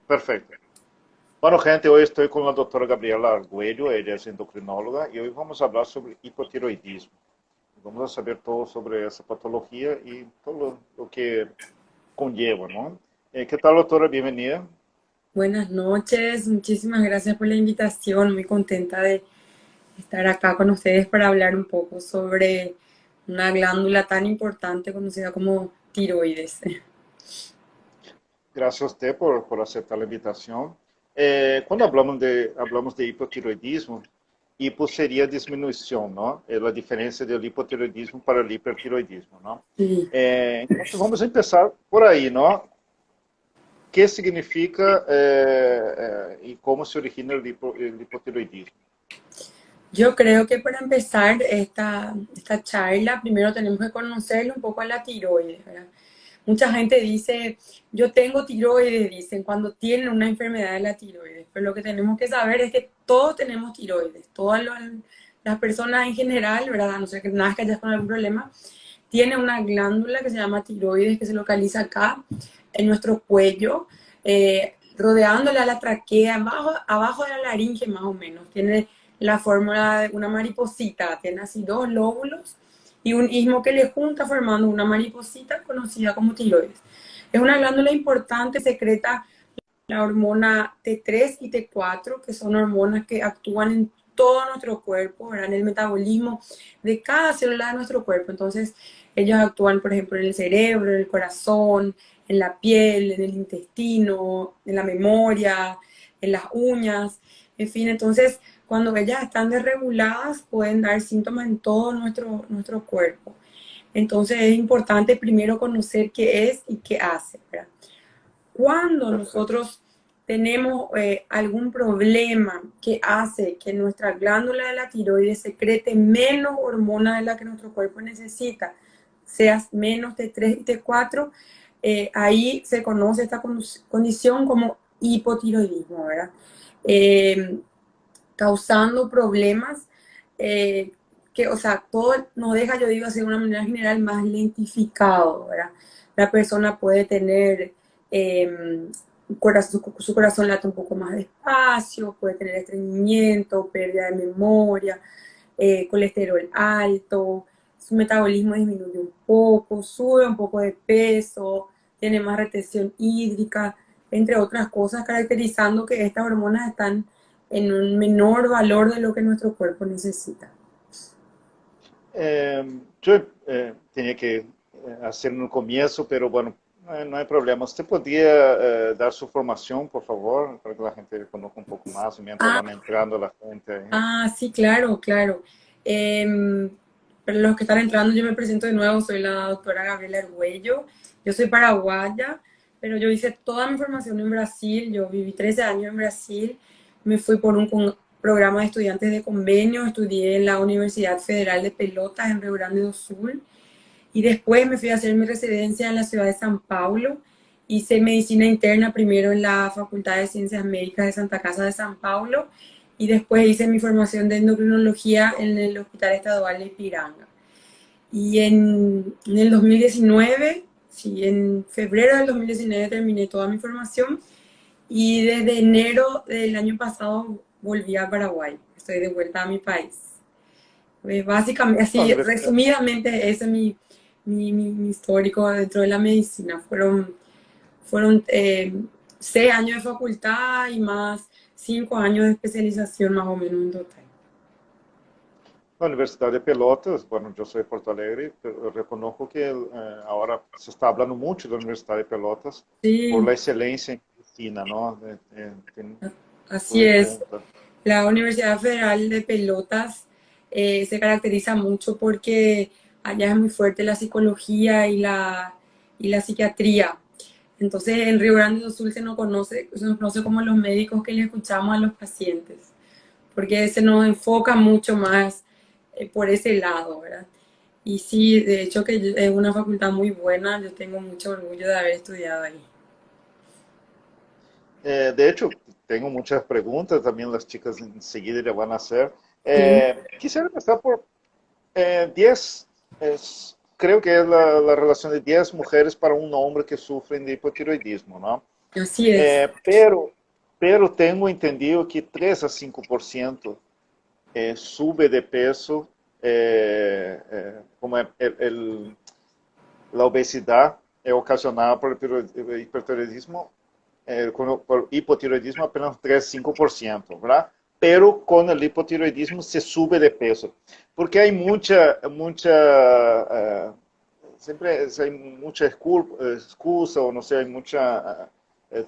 Perfecto. Bueno, gente, hoy estoy con la doctora Gabriela Argüello, ella es endocrinóloga y hoy vamos a hablar sobre hipotiroidismo. Vamos a saber todo sobre esa patología y todo lo que conlleva, ¿no? ¿Qué tal, doctora? Bienvenida. Buenas noches, muchísimas gracias por la invitación. Muy contenta de estar acá con ustedes para hablar un poco sobre una glándula tan importante conocida como tiroides. Gracias a usted por aceptar la invitación. Cuando hablamos de hipotiroidismo, hipo sería disminución, ¿no? Es la diferencia del hipotiroidismo para el hipertiroidismo, ¿no? Sí. Entonces vamos a empezar por ahí, ¿no? ¿Qué significa y cómo se origina el hipotiroidismo? Yo creo que para empezar esta charla, primero tenemos que conocer un poco a la tiroides, ¿verdad? Mucha gente dice, yo tengo tiroides, dicen, cuando tienen una enfermedad de la tiroides. Pero lo que tenemos que saber es que todos tenemos tiroides, las personas en general, ¿verdad? A no ser que nazcas ya con algún problema, tiene una glándula que se llama tiroides que se localiza acá en nuestro cuello, rodeándole a la trachea, abajo de la laringe más o menos. Tiene la fórmula de una mariposita, tiene así dos lóbulos y un istmo que le junta formando una mariposita conocida como tiroides. Es una glándula importante, secreta la hormona T3 y T4, que son hormonas que actúan en todo nuestro cuerpo, ¿verdad? En el metabolismo de cada célula de nuestro cuerpo. Entonces, ellos actúan, por ejemplo, en el cerebro, en el corazón, en la piel, en el intestino, en la memoria, en las uñas, en fin. Entonces, cuando ellas están desreguladas, pueden dar síntomas en todo nuestro cuerpo. Entonces, es importante primero conocer qué es y qué hace, ¿verdad? Cuando Perfecto. nosotros tenemos algún problema que hace que nuestra glándula de la tiroides secrete menos hormona de la que nuestro cuerpo necesita, sea menos T3 y T4, ahí se conoce esta condición como hipotiroidismo, ¿verdad? Eh, Causando problemas que, o sea, todo nos deja, yo digo así de una manera general, más lentificado, ¿verdad? La persona puede tener su corazón late un poco más despacio, puede tener estreñimiento, pérdida de memoria, colesterol alto, su metabolismo disminuye un poco, sube un poco de peso, tiene más retención hídrica, entre otras cosas, caracterizando que estas hormonas están en un menor valor de lo que nuestro cuerpo necesita. Yo tenía que hacer no comienzo, pero bueno, no hay problema. ¿Usted podría dar su formación, por favor, para que la gente conozca un poco más mientras Ah, van entrando la gente ahí? sí, claro, claro. Para los que están entrando, yo me presento de nuevo, soy la doctora Gabriela Argüello. Yo soy paraguaya, pero yo hice toda mi formación en Brasil. Yo viví 13 años en Brasil. Me fui por un programa de estudiantes de convenio, estudié en la Universidad Federal de Pelotas en Rio Grande do Sul. Y después me fui a hacer mi residencia en la ciudad de San Paulo. Hice medicina interna primero en la Facultad de Ciencias Médicas de Santa Casa de San Paulo y después hice mi formación de endocrinología en el Hospital Estadual de Ipiranga. Y en el 2019, sí, en febrero del 2019 terminé toda mi formación y desde enero del año pasado volví a Paraguay. Estoy de vuelta a mi país. Básicamente, La así universidad. resumidamente, ese es mi histórico dentro de la medicina. Fueron 6 años de facultad y más 5 años de especialización más o menos en total. La Universidad de Pelotas, bueno, yo soy de Porto Alegre, pero reconozco que ahora se está hablando mucho de la Universidad de Pelotas por Sí, la excelencia en medicina, ¿no? así Fue es. punta. La Universidad Federal de Pelotas se caracteriza mucho porque allá es muy fuerte la psicología y la psiquiatría. Entonces, en Río Grande do Sul se nos conoce como los médicos que le escuchamos a los pacientes, porque se nos enfoca mucho más por ese lado, ¿verdad? Y sí, de hecho que es una facultad muy buena, yo tengo mucho orgullo de haber estudiado ahí. De hecho, tengo muchas preguntas, también las chicas enseguida le van a hacer. Sí, Quisiera empezar por 10, creo que es la relación de 10 mujeres para un hombre que sufren de hipotiroidismo, ¿no? Así es. Pero tengo entendido que 3 a 5% sube de peso, como la obesidad ocasionada por el hipertiroidismo, por hipotiroidismo apenas 3 5%, ¿verdad? Pero con el hipotiroidismo se sube de peso, porque hay siempre hay mucha excusa o no sé, hay mucha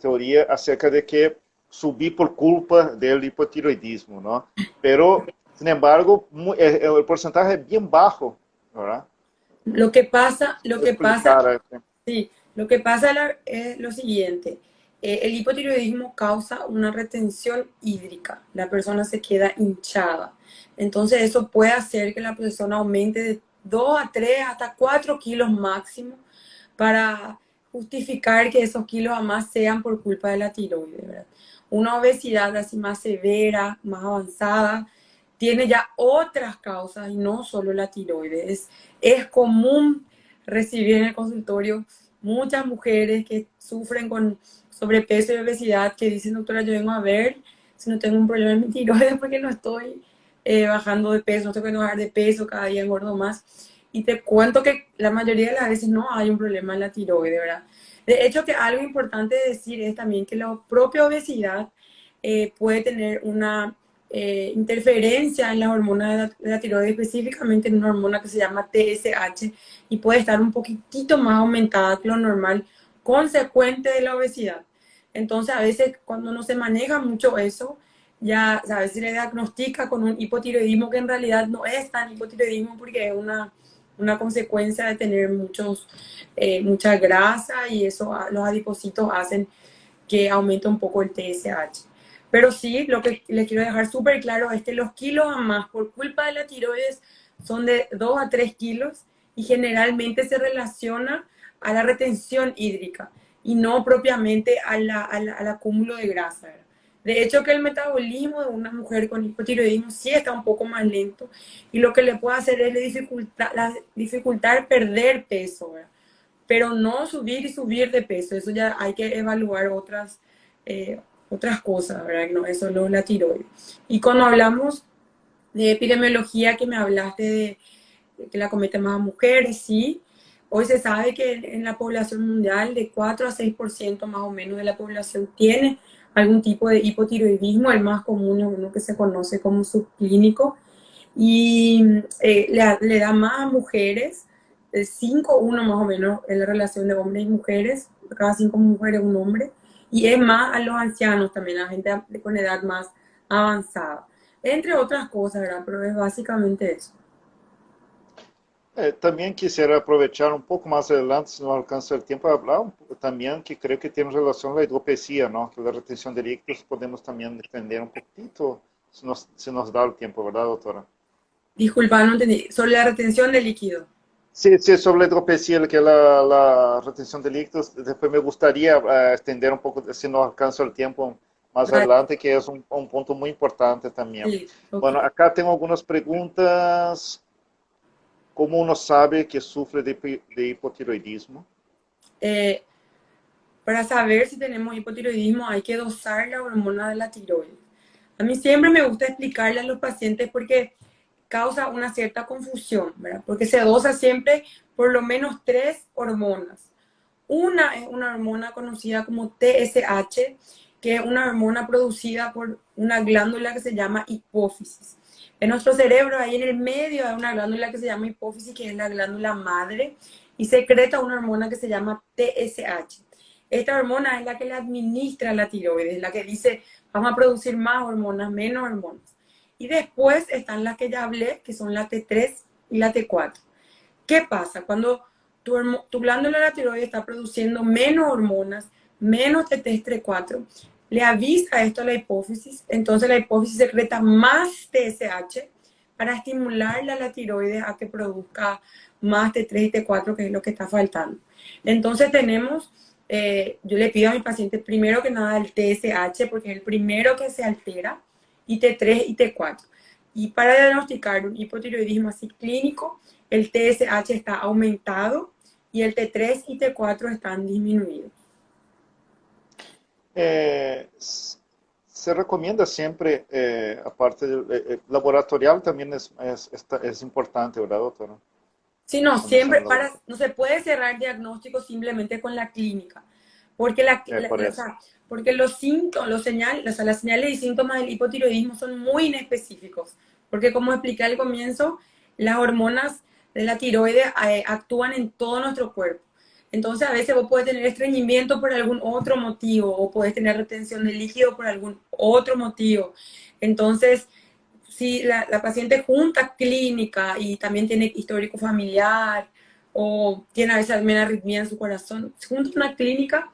teoría acerca de que subí por culpa del hipotiroidismo, ¿no? Pero, sin embargo, el porcentaje es bien bajo, ¿verdad? Lo que pasa, Explicar. sí, lo que pasa es lo siguiente. El hipotiroidismo causa una retención hídrica. La persona se queda hinchada. Entonces eso puede hacer que la persona aumente de 2 a 3 hasta 4 kilos máximo para justificar que esos kilos a más sean por culpa de la tiroides, ¿verdad? Una obesidad así más severa, más avanzada, tiene ya otras causas y no solo la tiroides. Es común recibir en el consultorio muchas mujeres que sufren con sobrepeso y obesidad que dicen, doctora, yo vengo a ver si no tengo un problema en mi tiroides porque no estoy bajando de peso, no estoy pudiendo bajar de peso, cada día engordo más. Y te cuento que la mayoría de las veces no hay un problema en la tiroides, ¿verdad? De hecho, que algo importante de decir es también que la propia obesidad puede tener una interferencia en las hormonas de la tiroides, específicamente en una hormona que se llama TSH, y puede estar un poquitito más aumentada que lo normal, consecuente de la obesidad. Entonces, a veces cuando no se maneja mucho eso, ya a veces se le diagnostica con un hipotiroidismo que en realidad no es tan hipotiroidismo porque es una consecuencia de tener mucha grasa y eso, los adipocitos hacen que aumente un poco el TSH. Pero sí, lo que les quiero dejar súper claro es que los kilos a más por culpa de la tiroides son de 2 a 3 kilos y generalmente se relaciona a la retención hídrica y no propiamente al acúmulo de grasa. ¿Verdad? De hecho, que el metabolismo de una mujer con hipotiroidismo sí está un poco más lento y lo que le puede hacer es dificultar perder peso, ¿verdad? Pero no subir y subir de peso. Eso ya hay que evaluar eh, otras cosas, ¿verdad? No, eso no es la tiroides. Y cuando hablamos de epidemiología, que me hablaste de que la cometen más mujeres, sí. Hoy se sabe que en la población mundial de 4 a 6% más o menos de la población tiene algún tipo de hipotiroidismo. El más común es uno que se conoce como subclínico y le da más a mujeres, 5-1 más o menos en la relación de hombres y mujeres, cada 5 mujeres un hombre, y es más a los ancianos también, a la gente con edad más avanzada, entre otras cosas, ¿verdad? Pero es básicamente eso. También quisiera aprovechar un poco más adelante, si no alcanza el tiempo, de hablar también que creo que tiene relación a la hidropesía, ¿no? Que la retención de líquidos podemos también defender un poquito, si nos da el tiempo, ¿verdad, doctora? Disculpa, no entendí, sobre la retención de líquido. Sí, sí, sobre la hidropesía, que es la retención de líquidos, después me gustaría extender un poco, si no alcanzo el tiempo más Vale, adelante, que es un punto muy importante también. sí, ok. Bueno, acá tengo algunas preguntas. ¿Cómo uno sabe que sufre de hipotiroidismo? Eh, para saber si tenemos hipotiroidismo hay que dosar la hormona de la tiroides. A mí siempre me gusta explicarle a los pacientes porque causa una cierta confusión, ¿verdad? Porque se dosa siempre por lo menos 3 hormonas. Una es una hormona conocida como TSH, que es una hormona producida por una glándula que se llama hipófisis. En nuestro cerebro, ahí en el medio, hay una glándula que se llama hipófisis, que es la glándula madre, y secreta una hormona que se llama TSH. Esta hormona es la que le administra la tiroides, la que dice, vamos a producir más hormonas, menos hormonas. Y después están las que ya hablé, que son la T3 y la T4. ¿Qué pasa? Cuando tu glándula de la tiroides está produciendo menos hormonas, menos T3-T4, le avisa esto a la hipófisis, entonces la hipófisis secreta más TSH para estimularle a la tiroides a que produzca más T3 y T4, que es lo que está faltando. Entonces tenemos, yo le pido a mis pacientes primero que nada el TSH, porque es el primero que se altera, y T3 y T4. Y para diagnosticar un hipotiroidismo así clínico, el TSH está aumentado y el T3 y T4 están disminuidos. Se recomienda siempre, aparte del laboratorial, también es importante, ¿verdad, doctora? Sí, no, Comenzar siempre, el laboratorio. no se puede cerrar diagnóstico simplemente con la clínica, porque, Por o eso. sea, porque los síntomas, los señales, o sea, las señales y síntomas del hipotiroidismo son muy inespecíficos, porque como expliqué al comienzo, las hormonas de la tiroides actúan en todo nuestro cuerpo. Entonces, a veces vos podés tener estreñimiento por algún otro motivo, o podés tener retención de líquido por algún otro motivo. Entonces, si la paciente junta clínica y también tiene histórico familiar o tiene a veces también arritmia en su corazón, junta una clínica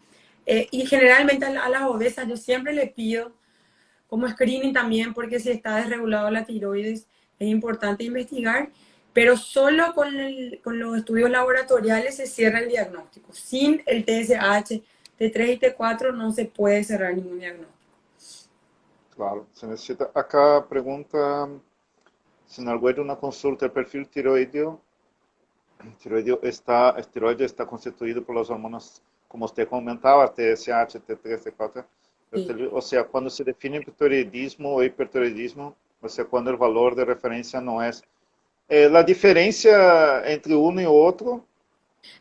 y generalmente a las obesas yo siempre le pido como screening también porque si está desregulado la tiroides es importante investigar, pero solo con los estudios laboratoriales se cierra el diagnóstico. Sin el TSH, T3 y T4 no se puede cerrar ningún diagnóstico. Claro, se necesita. Acá pregunta si en algo de una consulta el perfil tiroideo está constituido por las hormonas, como usted comentaba, TSH, T3, T4. Sí. O sea, cuando se define hipotiroidismo o hipertiroidismo, o sea, cuando el valor de referencia no es. La diferencia entre uno y otro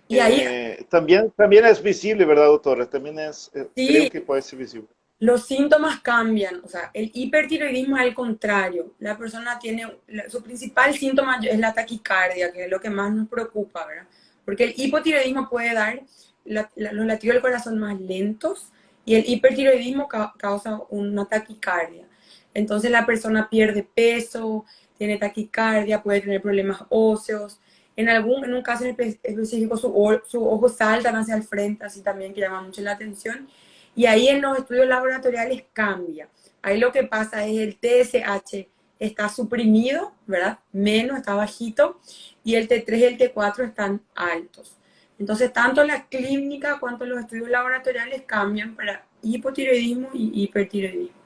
Y ahí también es visible, ¿verdad, doctora? También creo sí, que puede ser visible. los síntomas cambian, o sea, el hipertiroidismo es al contrario. La persona tiene, su principal síntoma es la taquicardia, que es lo que más nos preocupa, ¿verdad? Porque el hipotiroidismo puede dar los latidos del corazón más lentos y el hipertiroidismo causa una taquicardia. Entonces la persona pierde peso, tiene taquicardia, puede tener problemas óseos. En un caso específico, sus ojos saltan hacia el frente, así también que llama mucho la atención y ahí en los estudios laboratoriales cambia. Ahí lo que pasa es el TSH está suprimido, ¿verdad? Menos, está bajito, y el T3 y el T4 están altos. Entonces, tanto la clínica cuanto los estudios laboratoriales cambian para hipotiroidismo y hipertiroidismo.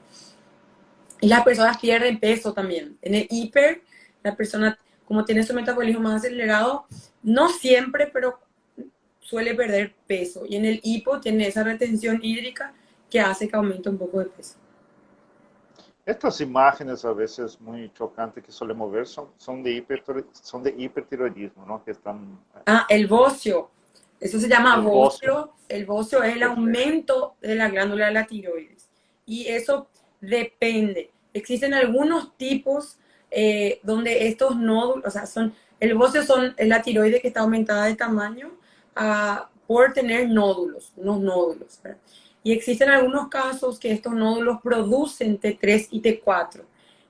Y las personas pierden peso también. En el hiper, la persona, como tiene su metabolismo más acelerado, no siempre, pero suele perder peso. Y en el hipo tiene esa retención hídrica que hace que aumente un poco de peso. Estas imágenes a veces muy chocantes que solemos ver son de hipertiroidismo, ¿no? Que están Ah, el bocio. Eso se llama el bocio. bocio. El bocio es el Perfecto. aumento de la glándula de la tiroides. Y eso depende. Existen algunos tipos donde estos nódulos, o sea, el bocio es la tiroides que está aumentada de tamaño por tener nódulos, unos nódulos. ¿Verdad? Y existen algunos casos que estos nódulos producen T3 y T4.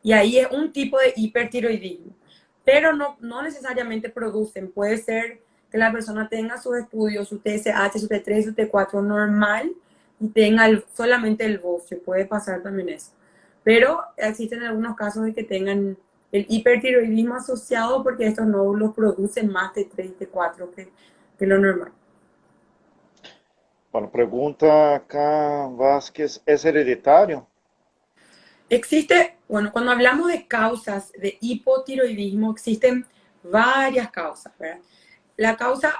Y ahí es un tipo de hipertiroidismo pero no necesariamente producen. Puede ser que la persona tenga sus estudios, su TSH, su T3, su T4 normal y tenga solamente el bocio. Puede pasar también eso. Pero existen algunos casos de que tengan el hipertiroidismo asociado porque estos nódulos producen más T3 y T4 que lo normal. Bueno, pregunta acá Vázquez, ¿es hereditario? Existe, bueno, cuando hablamos de causas de hipotiroidismo, existen varias causas, ¿verdad? La causa,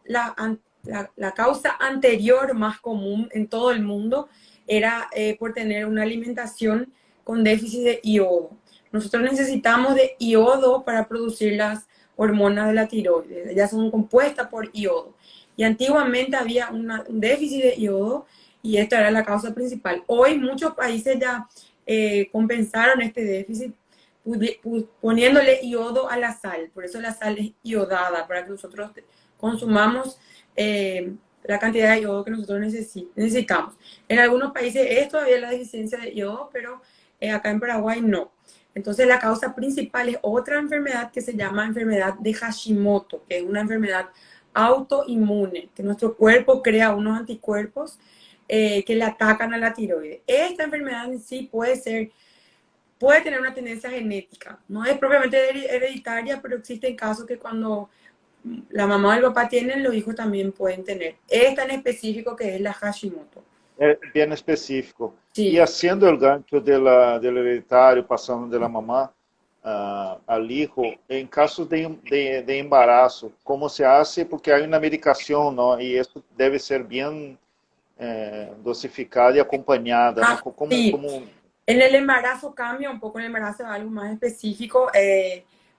la causa anterior más común en todo el mundo era por tener una alimentación con déficit de yodo. Nosotros necesitamos de yodo para producir las hormonas de la tiroides. Ellas son compuestas por yodo. Y antiguamente había un déficit de yodo y esta era la causa principal. Hoy muchos países ya compensaron este déficit poniéndole yodo a la sal. Por eso la sal es iodada, para que nosotros consumamos la cantidad de yodo que nosotros necesitamos. En algunos países es todavía la deficiencia de yodo, pero acá en Paraguay no. Entonces la causa principal es otra enfermedad que se llama enfermedad de Hashimoto, que es una enfermedad autoinmune, que nuestro cuerpo crea unos anticuerpos que le atacan a la tiroides. Esta enfermedad en sí puede tener una tendencia genética. No es propiamente hereditaria, pero existen casos que cuando la mamá o el papá tienen, los hijos también pueden tener. Esta en específico que es la Hashimoto. Bien específico. Y Sí. haciendo el gancho del hereditario, pasando de la mamá al hijo, en casos de embarazo, ¿cómo se hace? Porque hay una medicación, ¿no? Y esto debe ser bien dosificada y acompañada, ¿no? Ah, sí. Como, En el embarazo cambia un poco, en el embarazo es algo más específico,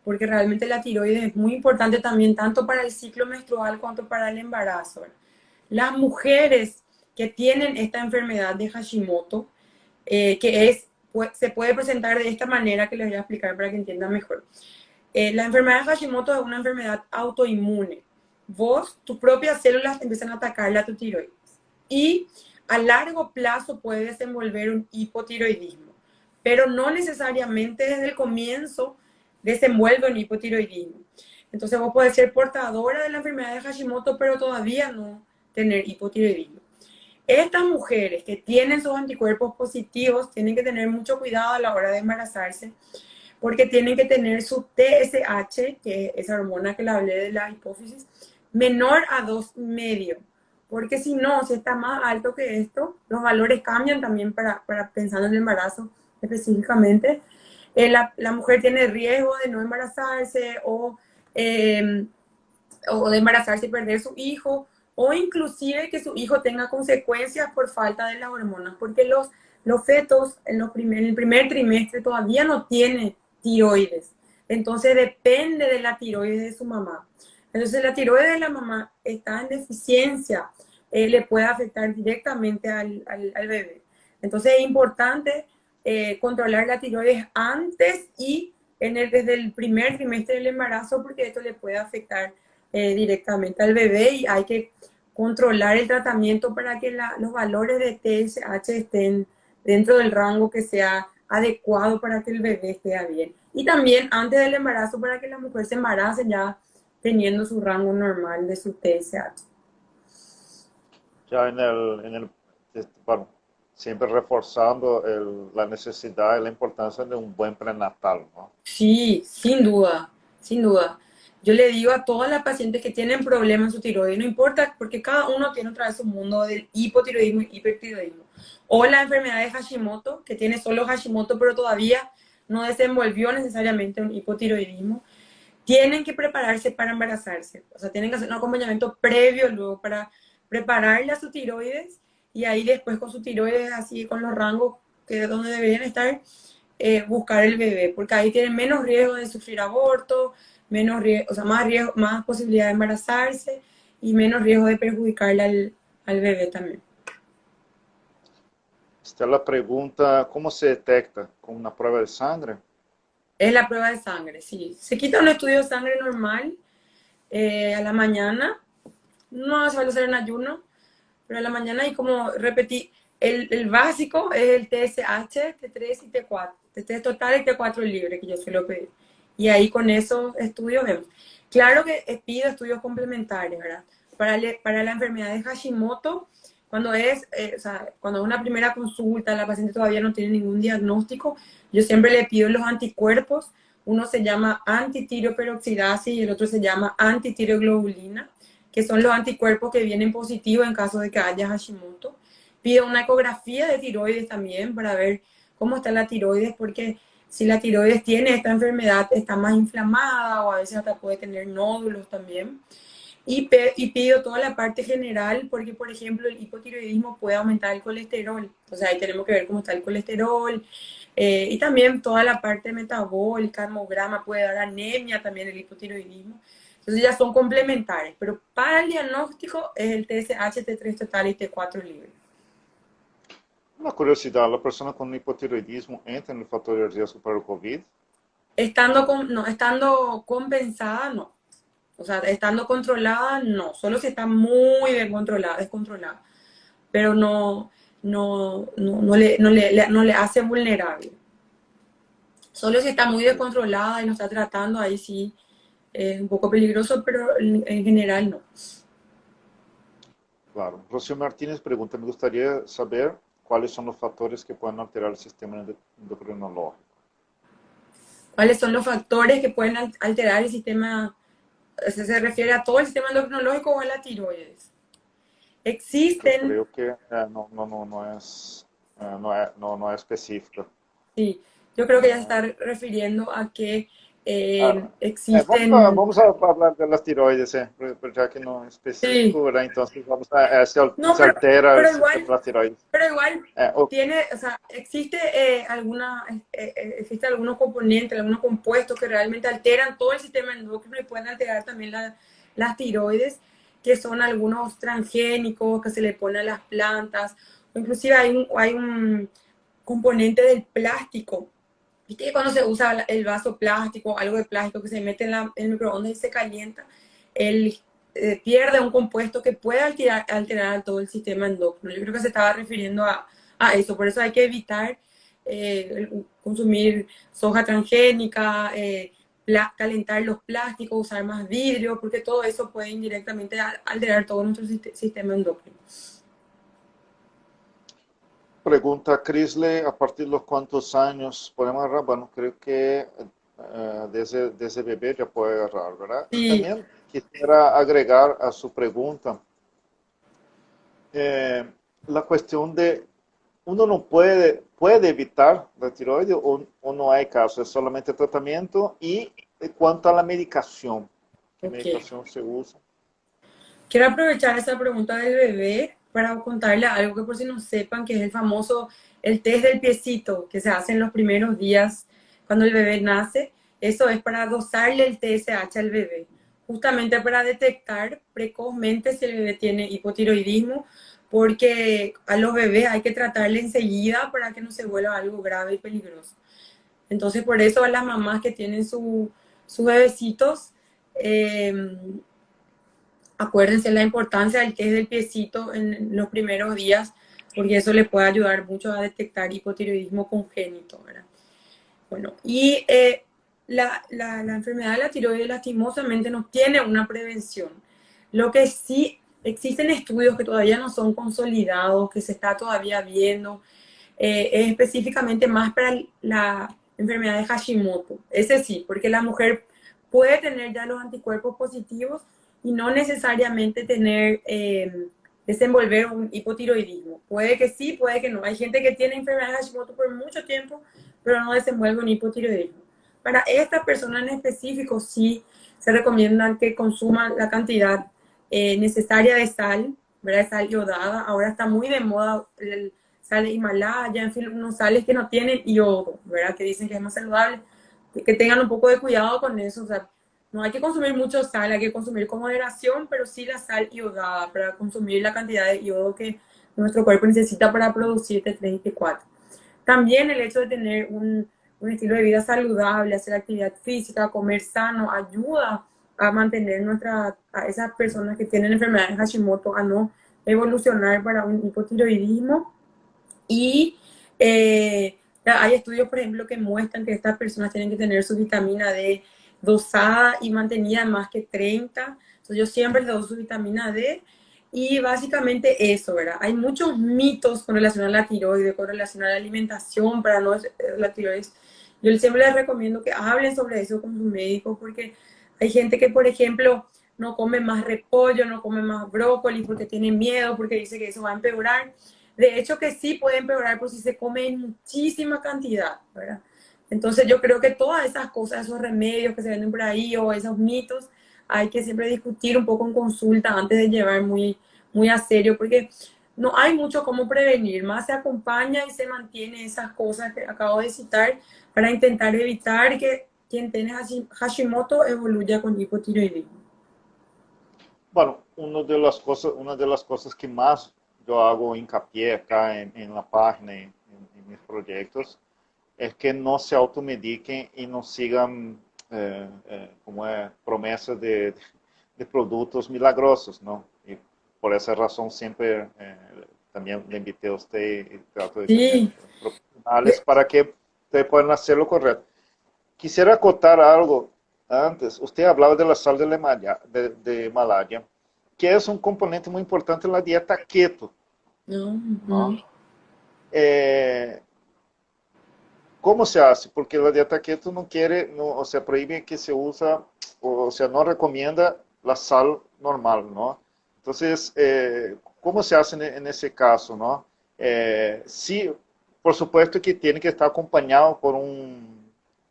porque realmente la tiroides es muy importante también, tanto para el ciclo menstrual cuanto para el embarazo. Las mujeres que tienen esta enfermedad de Hashimoto, que se puede presentar de esta manera que les voy a explicar para que entiendan mejor. La enfermedad de Hashimoto es una enfermedad autoinmune. Tus propias células empiezan a atacarle a tu tiroides. Y a largo plazo puede desenvolver un hipotiroidismo, pero no necesariamente desde el comienzo desenvuelve un hipotiroidismo. Entonces vos podés ser portadora de la enfermedad de Hashimoto, pero todavía no tener hipotiroidismo. Estas mujeres que tienen sus anticuerpos positivos tienen que tener mucho cuidado a la hora de embarazarse, porque tienen que tener su TSH, que es esa hormona que le hablé de la hipófisis, menor a 2,5, porque si no, si está más alto que esto, los valores cambian también para pensando en el embarazo específicamente. La mujer tiene riesgo de no embarazarse eh, o de embarazarse y perder su hijo, o inclusive que su hijo tenga consecuencias por falta de las hormonas, porque los fetos en el primer trimestre todavía no tienen tiroides, entonces depende de la tiroides de su mamá. Entonces la tiroides de la mamá está en deficiencia, le puede afectar directamente al bebé. Entonces es importante controlar la tiroides antes y desde el primer trimestre del embarazo, porque esto le puede afectar directamente al bebé, y hay que controlar el tratamiento para que los valores de TSH estén dentro del rango que sea adecuado para que el bebé esté bien. Y también antes del embarazo para que la mujer se embarace ya teniendo su rango normal de su TSH. ya bueno, siempre reforzando la necesidad y la importancia de un buen prenatal, ¿no? Sí, sin duda, sin duda. Yo le digo a todas las pacientes que tienen problemas en su tiroides, no importa, porque cada uno tiene otra vez su mundo del hipotiroidismo y hipertiroidismo. O la enfermedad de Hashimoto, que tiene solo Hashimoto, pero todavía no desenvolvió necesariamente un hipotiroidismo. Tienen que prepararse para embarazarse. O sea, tienen que hacer un acompañamiento previo luego para prepararle a su tiroides, y ahí después con su tiroides así, con los rangos que es donde deberían estar, buscar el bebé, porque ahí tienen menos riesgo de sufrir aborto, menos riesgo, o sea, más riesgo, más posibilidad de embarazarse y menos riesgo de perjudicarle al bebé también. Esta la pregunta, ¿cómo se detecta? ¿Con una prueba de sangre? Es la prueba de sangre, sí. Se quita un estudio de sangre normal a la mañana, no hace falta hacer en ayuno, pero a la mañana, y como repetí, el básico es el TSH, T3 y T4, T3 total y T4 libre, que yo suelo pedir. Y ahí con esos estudios vemos. Claro que pido estudios complementarios, ¿verdad? Para la enfermedad de Hashimoto, o sea, cuando es una primera consulta, la paciente todavía no tiene ningún diagnóstico, yo siempre le pido los anticuerpos. Uno se llama antitiroperoxidasa y el otro se llama antitiroglobulina, que son los anticuerpos que vienen positivos en caso de que haya Hashimoto. Pido una ecografía de tiroides también para ver cómo está la tiroides, porque si la tiroides tiene esta enfermedad, está más inflamada o a veces hasta puede tener nódulos también. Y pido toda la parte general, porque por ejemplo el hipotiroidismo puede aumentar el colesterol. Entonces ahí tenemos que ver cómo está el colesterol. Y también toda la parte metabólica, hemograma, puede dar anemia también el hipotiroidismo. Entonces ya son complementarios, pero para el diagnóstico es el TSH, T3 total y T4 libre. Una curiosidad, ¿la persona con hipotiroidismo entra en el factor de riesgo para el COVID? No, estando compensada, no. O sea, estando controlada, no. Solo si está muy bien controlada, descontrolada. Pero no le hace vulnerable. Solo si está muy descontrolada y no está tratando, ahí sí es un poco peligroso, pero en general no. Claro. Rocío Martínez pregunta, me gustaría saber cuáles son los factores que pueden alterar el sistema endocrinológico. ¿Cuáles son los factores que pueden alterar el sistema? ¿Se refiere a todo el sistema endocrinológico o a la tiroides? Yo Existen, creo que no es específica. sí, yo creo que ya se está Eh, refiriendo a que Ah, Existen, vamos a hablar de las tiroides, ya que no es sí, específico, ¿verdad? Entonces no, se altera el pero sistema igual, de las tiroides. pero igual Ok, tiene, o sea, existe existe algunos componentes, algunos compuestos que realmente alteran todo el sistema endocrino y pueden alterar también las tiroides, que son algunos transgénicos que se le ponen a las plantas, o inclusive hay un componente del plástico. Viste que cuando se usa el vaso plástico, algo de plástico que se mete en el microondas y se calienta, él pierde un compuesto que puede alterar todo el sistema endocrino. Yo creo que se estaba refiriendo a eso, por eso hay que evitar consumir soja transgénica, calentar los plásticos, usar más vidrio, porque todo eso puede indirectamente alterar todo nuestro sistema endocrino. pregunta Crisle, ¿a partir de los cuántos años podemos agarrar? Bueno, creo que desde bebé ya puede agarrar, ¿verdad? Y Sí, también quisiera agregar a su pregunta eh, la cuestión de uno no puede evitar la tiroides o no hay caso, es solamente tratamiento y cuanto a la medicación, ¿qué ok. medicación se usa? Quiero aprovechar esa pregunta del bebé para contarle algo que por si no sepan, que es el famoso, el test del piecito que se hace en los primeros días cuando el bebé nace. Eso es para dosarle el TSH al bebé, justamente para detectar precozmente si el bebé tiene hipotiroidismo, porque a los bebés hay que tratarle enseguida para que no se vuelva algo grave y peligroso. Entonces, por eso a las mamás que tienen sus bebecitos, eh, acuérdense la importancia del test del piecito en los primeros días, porque eso le puede ayudar mucho a detectar hipotiroidismo congénito, ¿verdad? Bueno, y la enfermedad de la tiroides lastimosamente no tiene una prevención. Lo que sí existen estudios que todavía no son consolidados, que se está todavía viendo, es específicamente más para la enfermedad de Hashimoto. Ese sí, porque la mujer puede tener ya los anticuerpos positivos y no necesariamente tener, desenvolver un hipotiroidismo. Puede que sí, puede que no. Hay gente que tiene enfermedad de Hashimoto por mucho tiempo, pero no desenvuelve un hipotiroidismo. Para estas personas en específico sí se recomienda que consuman la cantidad necesaria de sal, ¿verdad? Sal iodada. Ahora está muy de moda el sal de Himalaya, en fin, unos sales que no tienen yodo, ¿verdad? Que dicen que es más saludable. Que tengan un poco de cuidado con eso, o sea, no hay que consumir mucho sal, hay que consumir con moderación, pero sí la sal iodada para consumir la cantidad de yodo que nuestro cuerpo necesita para producir T3 y T4. También el hecho de tener un estilo de vida saludable, hacer actividad física, comer sano, ayuda a mantener a esas personas que tienen enfermedades de Hashimoto a no evolucionar para un hipotiroidismo. Y hay estudios, por ejemplo, que muestran que estas personas tienen que tener su vitamina D dosada y mantenida más que 30. Entonces yo siempre les doy su vitamina D y básicamente eso, ¿verdad? Hay muchos mitos con relación a la tiroides, con relación a la alimentación para no la tiroides. Yo siempre les recomiendo que hablen sobre eso con sus médicos porque hay gente que, por ejemplo, no come más repollo, no come más brócoli porque tiene miedo, porque dice que eso va a empeorar. De hecho, que sí puede empeorar por si se come en muchísima cantidad, ¿verdad? Entonces yo creo que todas esas cosas, esos remedios que se venden por ahí o esos mitos, hay que siempre discutir un poco en consulta antes de llevar muy a serio, porque no hay mucho cómo prevenir, más se acompaña y se mantiene esas cosas que acabo de citar para intentar evitar que quien tiene Hashimoto evoluya con hipotiroidismo. Bueno, una de las cosas que más yo hago hincapié acá en la página, en mis proyectos, es que no se automediquen y no sigan como es, promesas de productos milagrosos, ¿no? Y por esa razón siempre también le invité a usted y trato de tener Sí, profesionales para que ustedes puedan hacer lo correcto. Quisiera acotar algo antes. Usted hablaba de la sal de Himalaya, que es un componente muy importante en la dieta keto, no, ¿no? no. Eh, ¿Cómo se hace? Porque la dieta keto no quiere, no, o sea, prohíbe que se usa, o sea, no recomienda la sal normal, ¿no? Entonces, ¿cómo se hace en ese caso, no? Sí, por supuesto que tiene que estar acompañado por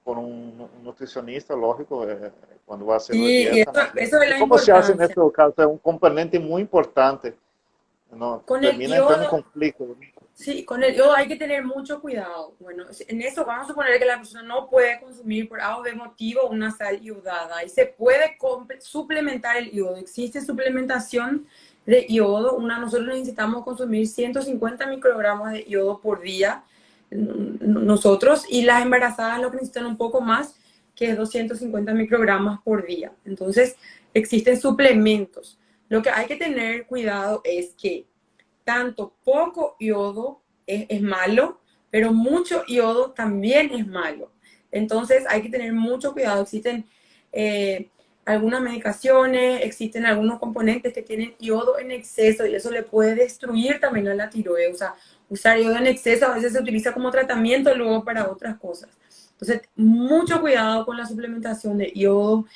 un nutricionista, lógico, cuando va a hacer una Sí, y dieta, ¿no? eso es la ¿Cómo se hace en importancia. este caso? Es un componente muy importante, ¿no? Con el Termina entrando en yodo, conflicto, ¿no? sí, con el yodo hay que tener mucho cuidado. Bueno, en eso vamos a suponer que la persona no puede consumir por algo de motivo una sal iodada y se puede suplementar el yodo. Existe suplementación de yodo. Nosotros necesitamos consumir 150 microgramos de yodo por día nosotros, y las embarazadas lo que necesitan un poco más, que es 250 microgramos por día. Entonces, existen suplementos. Lo que hay que tener cuidado es que tanto poco yodo es malo, pero mucho yodo también es malo. Entonces hay que tener mucho cuidado. Existen algunas medicaciones, existen algunos componentes que tienen yodo en exceso y eso le puede destruir también a la tiroides. O sea, usar yodo en exceso a veces se utiliza como tratamiento luego para otras cosas. Entonces, mucho cuidado con la suplementación de yodo.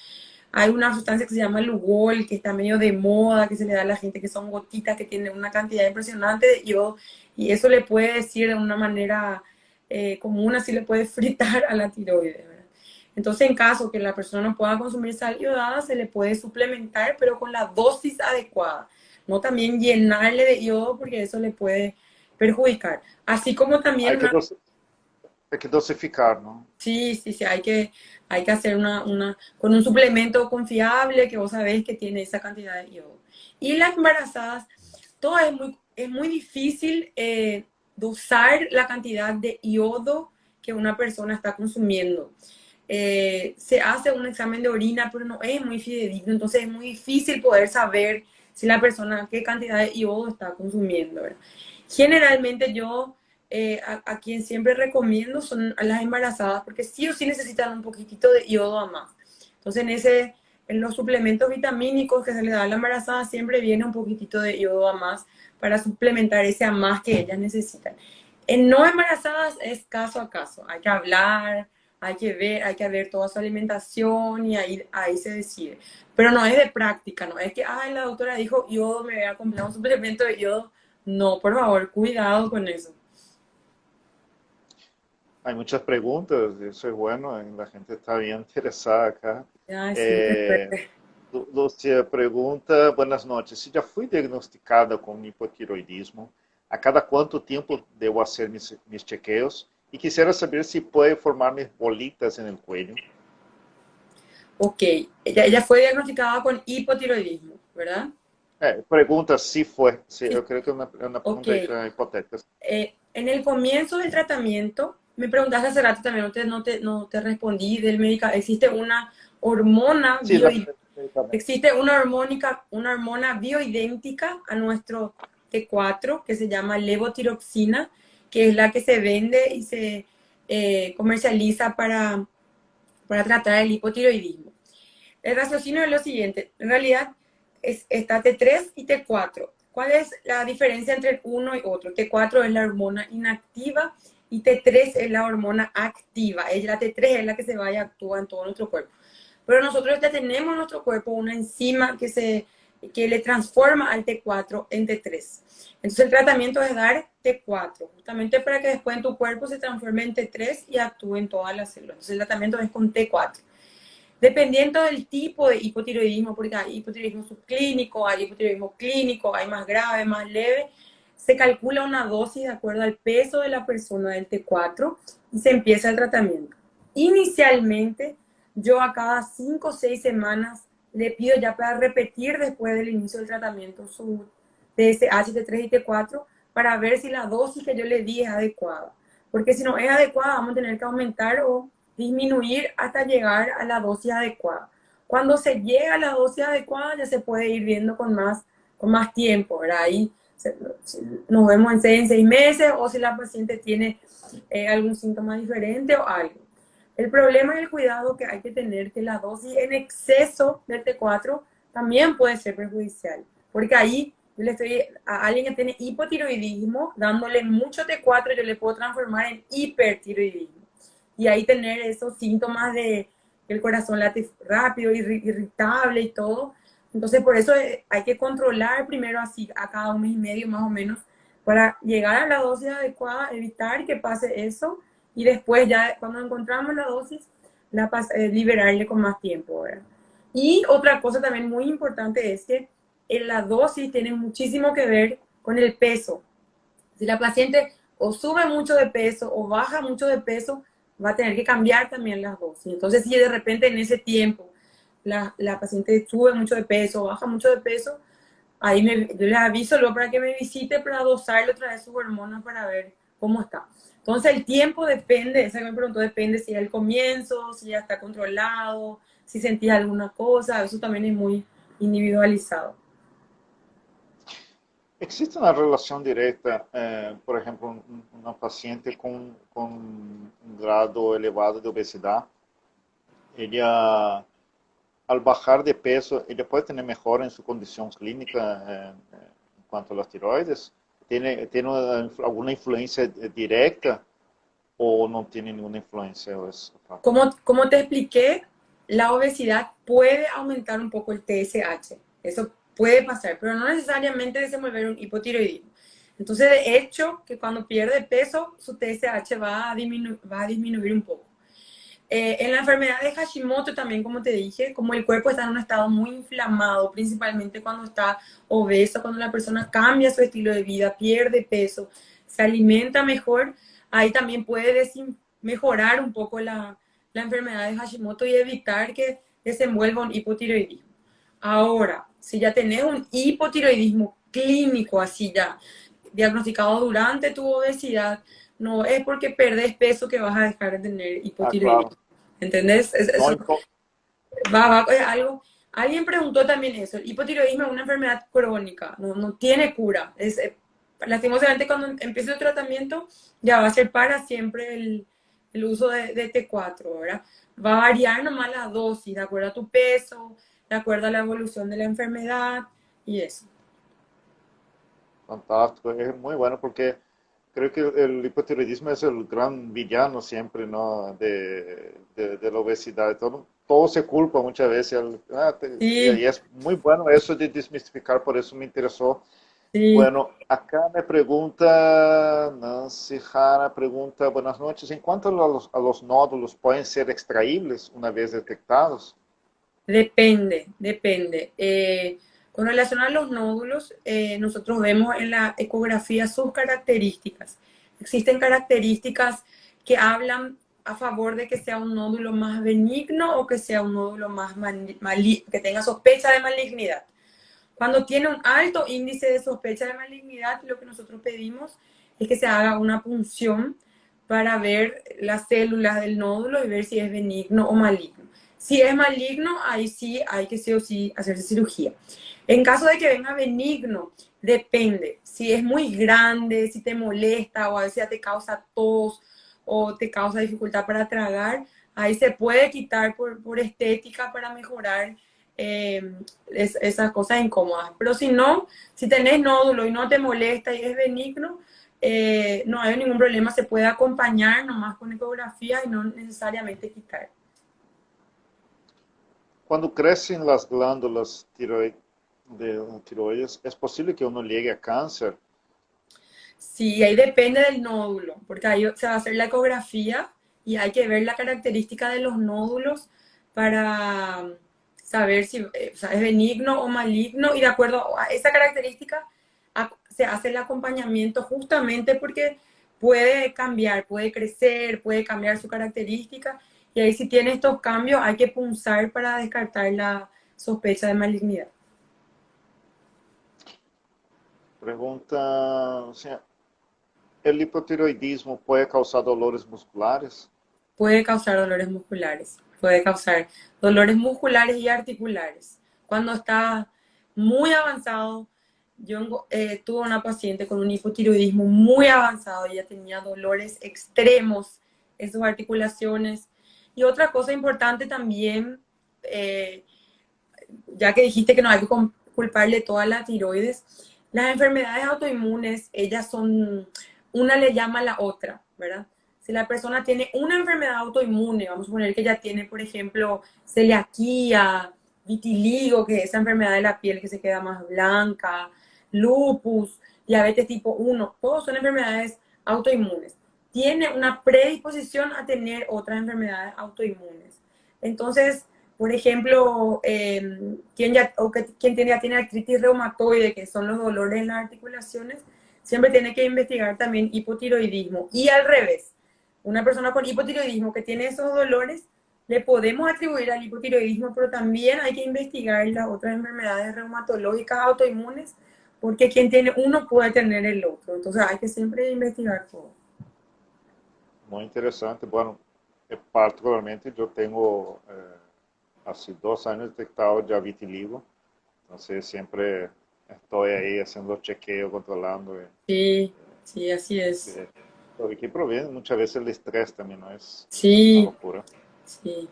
Hay una sustancia que se llama Lugol, que está medio de moda, que se le da a la gente, que son gotitas que tienen una cantidad impresionante de yodo, y eso le puede decir de una manera común, así le puede fritar a la tiroides, ¿verdad? Entonces, en caso que la persona no pueda consumir sal iodada, se le puede suplementar, pero con la dosis adecuada. No también llenarle de yodo, porque eso le puede perjudicar. Así como también Hay que, una. hay que dosificar, ¿no? Sí, sí, sí, hay que hacer con un suplemento confiable que vos sabés que tiene esa cantidad de yodo. Y las embarazadas, todo es muy difícil dosar la cantidad de yodo que una persona está consumiendo. Se hace un examen de orina, pero no es muy fidedigno, entonces es muy difícil poder saber si la persona qué cantidad de yodo está consumiendo, ¿verdad? Generalmente yo a quien siempre recomiendo son a las embarazadas, porque sí o sí necesitan un poquitito de yodo a más. Entonces en los suplementos vitamínicos que se le da a la embarazada siempre viene un poquitito de yodo a más para suplementar ese a más que ellas necesitan. En no embarazadas es caso a caso, hay que hablar, hay que ver toda su alimentación y ahí se decide. Pero no es de práctica, no es que, ay, la doctora dijo yodo, me voy a comprar un suplemento de yodo. No, por favor, cuidado con eso. Hay muchas preguntas, y eso es bueno, la gente está bien interesada acá. Ay, sí, Eh, perfecto. Lucia pregunta, buenas noches, si ya fui diagnosticada con hipotiroidismo, ¿a cada cuánto tiempo debo hacer mis chequeos? Y quisiera saber si puede formarme bolitas en el cuello. Ok, ella fue diagnosticada con hipotiroidismo, ¿verdad? Pregunta si fue, sí, Sí, yo creo que es una ok. pregunta hipotética. En el comienzo del tratamiento, me preguntaste hace rato también, no te respondí del médico, existe una hormona Sí, medicamento. existe una hormona bioidéntica a nuestro T4 que se llama levotiroxina, que es la que se vende y se comercializa para tratar el hipotiroidismo. El raciocinio es lo siguiente, en realidad está T3 y T4. ¿Cuál es la diferencia entre uno y otro? T4 es la hormona inactiva y T3 es la hormona activa. La T3 es la que se va y actúa en todo nuestro cuerpo. Pero nosotros ya tenemos en nuestro cuerpo una enzima que le transforma al T4 en T3. Entonces el tratamiento es dar T4, justamente para que después en tu cuerpo se transforme en T3 y actúe en todas las células. Entonces el tratamiento es con T4. Dependiendo del tipo de hipotiroidismo, porque hay hipotiroidismo subclínico, hay hipotiroidismo clínico, hay más grave, más leve, se calcula una dosis de acuerdo al peso de la persona del T4 y se empieza el tratamiento. Inicialmente, yo a cada 5 o 6 semanas le pido ya para repetir después del inicio del tratamiento su TSH, T3 y T4 para ver si la dosis que yo le di es adecuada. Porque si no es adecuada, vamos a tener que aumentar o disminuir hasta llegar a la dosis adecuada. Cuando se llega a la dosis adecuada ya se puede ir viendo con más tiempo, ¿verdad? Ahí nos vemos en 6 meses o si la paciente tiene algún síntoma diferente o algo. El problema y el cuidado que hay que tener que la dosis en exceso del T4 también puede ser perjudicial, porque ahí yo le estoy a alguien que tiene hipotiroidismo, dándole mucho T4, yo le puedo transformar en hipertiroidismo y ahí tener esos síntomas de que el corazón late rápido, irritable y todo. Entonces, por eso hay que controlar primero así a cada 1 mes y medio más o menos para llegar a la dosis adecuada, evitar que pase eso y después ya cuando encontramos la dosis, liberarle con más tiempo, ¿verdad? Y otra cosa también muy importante es que en la dosis tiene muchísimo que ver con el peso. Si la paciente o sube mucho de peso o baja mucho de peso, va a tener que cambiar también las dosis. Entonces, si de repente en ese tiempo la paciente sube mucho de peso o baja mucho de peso, ahí yo les aviso luego para que me visite para dosarle otra vez sus hormonas para ver cómo está. Entonces el tiempo depende, esa que me preguntó, depende si es el comienzo, si ya está controlado, si sentís alguna cosa, eso también es muy individualizado. ¿Existe una relación directa, por ejemplo, una paciente con un grado elevado de obesidad? Ella, al bajar de peso, ella puede tener mejora en su condición clínica en cuanto a las tiroides. ¿Tiene alguna influencia directa o no tiene ninguna influencia? Como te expliqué, la obesidad puede aumentar un poco el TSH. Eso puede pasar, pero no necesariamente desenvolver un hipotiroidismo. Entonces, de hecho, que cuando pierde peso, su TSH va a disminuir un poco. En la enfermedad de Hashimoto también, como te dije, como el cuerpo está en un estado muy inflamado, principalmente cuando está obeso, cuando la persona cambia su estilo de vida, pierde peso, se alimenta mejor, ahí también puede mejorar un poco la enfermedad de Hashimoto y evitar que desenvuelva un hipotiroidismo. Ahora, si ya tenés un hipotiroidismo clínico, así ya diagnosticado durante tu obesidad, no es porque perdés peso que vas a dejar de tener Ah, claro. hipotiroidismo. ¿Entendés? No, Eso es algo. Alguien preguntó también eso. El hipotiroidismo es una enfermedad crónica, no tiene cura. Lastimosamente, cuando empiece el tratamiento, ya va a ser para siempre el uso de T4, ¿verdad? Va a variar nomás la dosis, de acuerdo a tu peso, de acuerdo a la evolución de la enfermedad y eso. fantástico, es muy bueno porque creo que el hipotiroidismo es el gran villano siempre, ¿no? De la obesidad. Todo se culpa muchas veces. Sí, Y es muy bueno eso de desmistificar, por eso me interesó. sí. Bueno, acá me pregunta, Nancy Jara pregunta, buenas noches, en cuanto a los nódulos, ¿pueden ser extraíbles una vez detectados? Depende. Con relación a los nódulos, nosotros vemos en la ecografía sus características. Existen características que hablan a favor de que sea un nódulo más benigno o que sea un nódulo más que tenga sospecha de malignidad. Cuando tiene un alto índice de sospecha de malignidad, lo que nosotros pedimos es que se haga una punción para ver las células del nódulo y ver si es benigno o maligno. Si es maligno, ahí sí hay que sí o sí hacerse cirugía. En caso de que venga benigno, depende. Si es muy grande, si te molesta o a veces ya te causa tos o te causa dificultad para tragar, ahí se puede quitar por estética para mejorar eh, esas cosas incómodas. Pero si no, si tenés nódulo y no te molesta y es benigno, no hay ningún problema, se puede acompañar nomás con ecografía y no necesariamente quitar. Cuando crecen las glándulas tiroides, ¿es posible que uno llegue a cáncer? Sí, ahí depende del nódulo, porque ahí se va a hacer la ecografía y hay que ver la característica de los nódulos para saber si o sea, es benigno o maligno y de acuerdo a esa característica se hace el acompañamiento justamente porque puede cambiar, puede crecer, puede cambiar su característica y ahí si tiene estos cambios hay que punzar para descartar la sospecha de malignidad. Pregunta, o sea, ¿el hipotiroidismo puede causar dolores musculares? Puede causar dolores musculares, puede causar dolores musculares y articulares. Cuando está muy avanzado, yo tuve una paciente con un hipotiroidismo muy avanzado, ella tenía dolores extremos en sus articulaciones. Y otra cosa importante también, eh, ya que dijiste que no hay que culparle toda la tiroides, las enfermedades autoinmunes, ellas son, una le llama a la otra, ¿verdad? Si la persona tiene una enfermedad autoinmune, vamos a poner que ya tiene, por ejemplo, celiaquía, vitiligo, que es esa enfermedad de la piel que se queda más blanca, lupus, diabetes tipo 1, todos son enfermedades autoinmunes. tiene una predisposición a tener otras enfermedades autoinmunes. Entonces, por ejemplo, quien ya tiene artritis reumatoide, que son los dolores en las articulaciones, siempre tiene que investigar también hipotiroidismo. Y al revés, una persona con hipotiroidismo que tiene esos dolores, le podemos atribuir al hipotiroidismo, pero también hay que investigar las otras enfermedades reumatológicas autoinmunes, porque quien tiene uno puede tener el otro. Entonces hay que siempre investigar todo. Muy interesante. Bueno, particularmente yo tengo hace 2 años detectado ya vitiligo, entonces siempre estoy ahí haciendo chequeo, controlando. Sí, sí, así es. Eh, lo que proviene muchas veces el estrés también, ¿no? Es una Sí, locura. sí.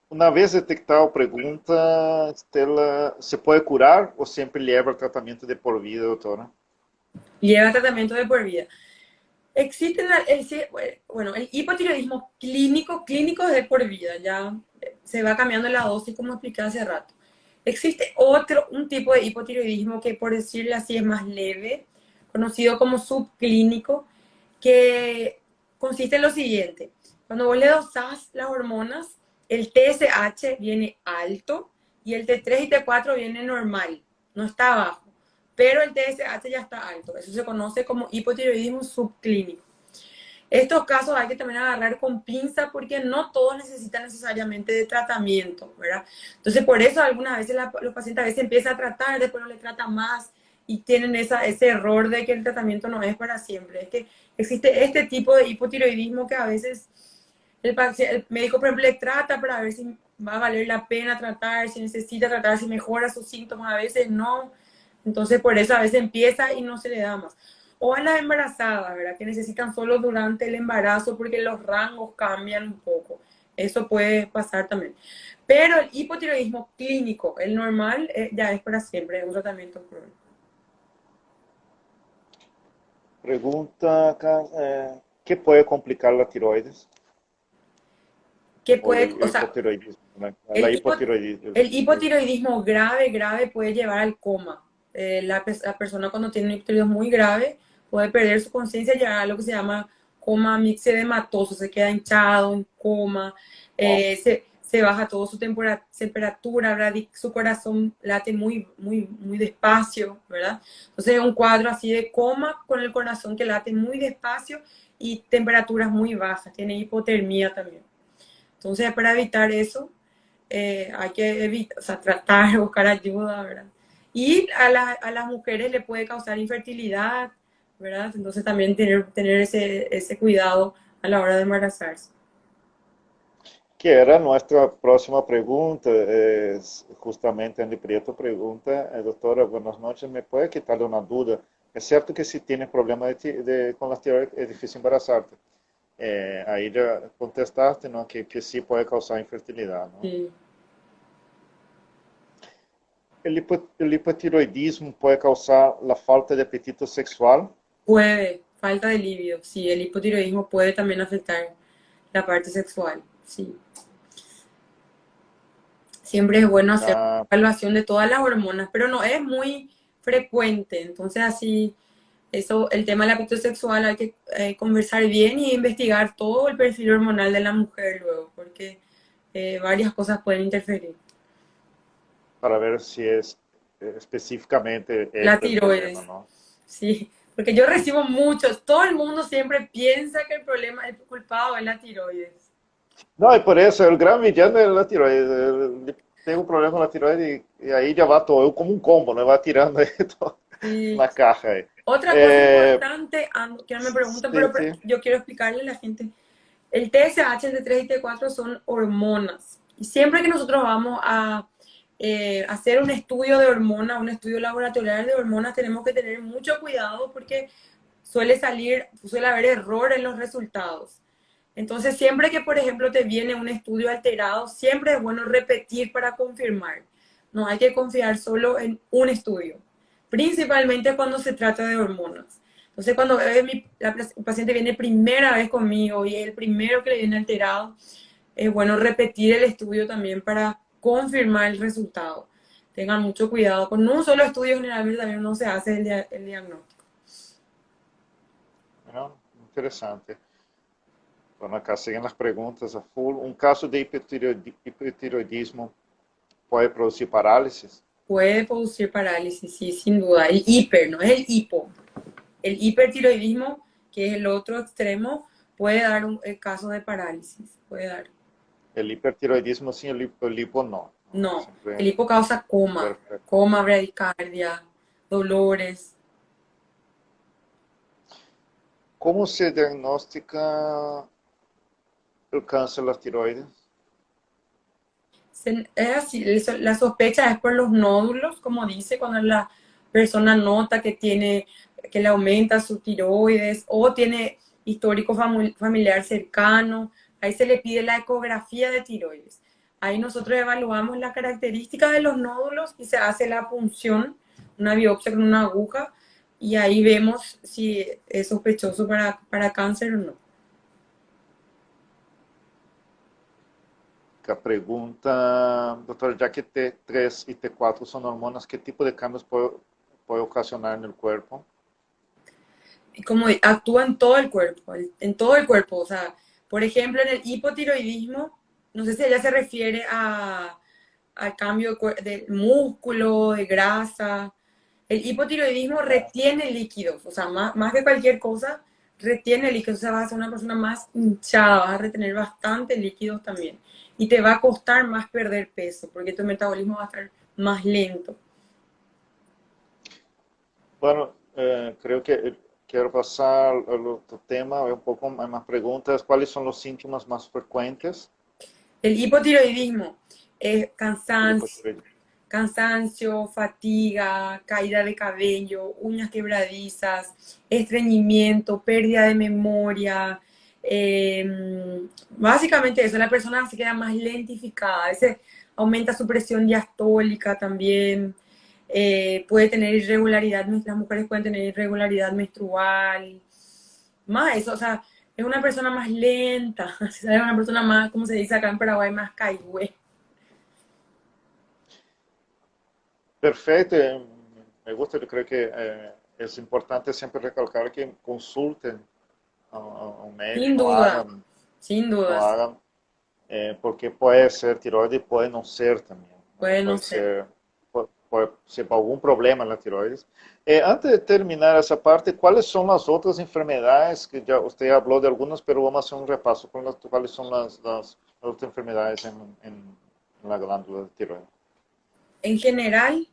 Una vez detectado, pregunta Estela, ¿se puede curar o siempre lleva el tratamiento de por vida, doctora? Lleva tratamiento de por vida. Existen, bueno, el hipotiroidismo clínico es de por vida, ya se va cambiando la dosis como expliqué hace rato. Existe un tipo de hipotiroidismo que por decirlo así es más leve, conocido como subclínico, que consiste en lo siguiente. Cuando vos le dosás las hormonas, el TSH viene alto y el T3 y T4 viene normal, no está bajo, pero el TSH ya está alto. Eso se conoce como hipotiroidismo subclínico. Estos casos hay que también agarrar con pinza porque no todos necesitan necesariamente de tratamiento, ¿verdad? Entonces, por eso algunas veces los pacientes a veces empiezan a tratar, después no le tratan más y tienen ese error de que el tratamiento no es para siempre. Es que existe este tipo de hipotiroidismo que a veces el médico, por ejemplo, le trata para ver si va a valer la pena tratar, si necesita tratar, si mejora sus síntomas, a veces no. Entonces, por eso a veces empieza y no se le da más. O a las embarazadas, ¿verdad? Que necesitan solo durante el embarazo porque los rangos cambian un poco. Eso puede pasar también. Pero el hipotiroidismo clínico, el normal, ya es para siempre, es un tratamiento crónico. Pregunta acá, ¿qué puede complicar la tiroides Que o puede, o el sea, hipotiroidismo? La el, hipo, hipotiroidismo. el hipotiroidismo grave, grave puede llevar al coma. La persona cuando tiene un hipotiroidismo muy grave puede perder su conciencia y llegar a lo que se llama coma mixedematoso, se queda hinchado, en coma, Wow. se baja toda su temperatura, ¿verdad? Y su corazón late muy, muy, muy despacio, ¿verdad? Entonces es un cuadro así de coma con el corazón que late muy despacio y temperaturas muy bajas, tiene hipotermia también. Entonces, para evitar eso, hay que evitar, o sea, tratar, buscar ayuda, ¿verdad? Y a las mujeres le puede causar infertilidad, ¿verdad? Entonces también tener ese cuidado a la hora de embarazarse. Que era nuestra próxima pregunta, es justamente Andy Prieto pregunta, doctora, buenas noches, ¿me puede quitarle una duda? Es cierto que si tienes problemas con las tiroides es difícil embarazarte. Ahí ya contestaste, ¿no? Que sí puede causar infertilidad, ¿no? Sí. El hipotiroidismo puede causar la falta de apetito sexual. Puede, falta de libido, sí, el hipotiroidismo puede también afectar la parte sexual, sí. Siempre es bueno hacer Ah, una evaluación de todas las hormonas, pero no es muy frecuente, entonces así eso, el tema del apetito sexual hay que conversar bien y investigar todo el perfil hormonal de la mujer luego, porque varias cosas pueden interferir. para ver si es específicamente La este el problema, tiroides, ¿no? sí, porque yo recibo muchos, todo el mundo siempre piensa que el problema, el culpado es la tiroides. No, y por eso el gran villano es la tiroides. Tengo un problema con la tiroides y ahí ya va todo, como un combo, ¿no? Va tirando ahí todo, Sí. una caja ahí. Otra cosa Eh, importante, que no me preguntan, sí, pero sí. yo quiero explicarle a la gente, el TSH, el T3 y T4 son hormonas. Y siempre que nosotros vamos a hacer un estudio de hormonas, un estudio laboratorial de hormonas, tenemos que tener mucho cuidado porque suele haber error en los resultados. Entonces, siempre que, por ejemplo, te viene un estudio alterado, siempre es bueno repetir para confirmar. No hay que confiar solo en un estudio, principalmente cuando se trata de hormonas. Entonces, cuando el paciente viene primera vez conmigo y es el primero que le viene alterado, es bueno repetir el estudio también para confirmar el resultado. Tengan mucho cuidado. Con un solo estudio generalmente también no se hace el diagnóstico. ¿No? interesante. Bueno, acá siguen las preguntas a full. Un caso de hipertiroidismo puede producir parálisis. Puede producir parálisis, sí, sin duda. El hiper, no es el hipo. El hipertiroidismo, que es el otro extremo, puede dar el caso de parálisis. Puede dar. El hipertiroidismo sin el hipo no. No, No, el siempre hipo causa coma, perfecto. coma, bradicardia, dolores. ¿Cómo se diagnostica el cáncer de las tiroides? Es así, la sospecha es por los nódulos, como dice, cuando la persona nota que tiene, que le aumenta su tiroides o tiene histórico familiar cercano, ahí se le pide la ecografía de tiroides. Ahí nosotros evaluamos la característica de los nódulos y se hace la punción, una biopsia con una aguja, y ahí vemos si es sospechoso para cáncer o no. La pregunta, doctor, ya que T3 y T4 son hormonas, ¿qué tipo de cambios puede ocasionar en el cuerpo? Y como actúa en todo el cuerpo, o sea, por ejemplo, en el hipotiroidismo, no sé si ella se refiere al cambio de músculo, de grasa. El hipotiroidismo retiene líquidos, o sea, más que cualquier cosa, retiene líquidos, o sea, vas a ser una persona más hinchada, vas a retener bastante líquidos también. Y te va a costar más perder peso, porque tu metabolismo va a estar más lento. Bueno, creo que quiero pasar al otro tema, un poco más preguntas. ¿Cuáles son los síntomas más frecuentes El hipotiroidismo es del cansancio, hipotiroidismo? cansancio, fatiga, caída de cabello, uñas quebradizas, estreñimiento, pérdida de memoria. Básicamente eso, la persona se queda más lentificada, a veces aumenta su presión diastólica también, puede tener irregularidad, las mujeres pueden tener irregularidad menstrual, más eso, o sea, es una persona más lenta, es una persona más, como se dice acá en Paraguay, más caigüe. Perfecto, me gusta, yo creo que es importante siempre recalcar que consulten a un médico, Sin duda, sin no dudas, hagan, porque puede ser tiroides, puede no ser también, ¿no? puede no ser. Puede ser por algún problema en la tiroides. Antes de terminar esa parte, ¿cuáles son las otras enfermedades? Que ya usted habló de algunas, pero vamos a hacer un repaso con cuáles son las otras enfermedades en la glándula de tiroides. En general,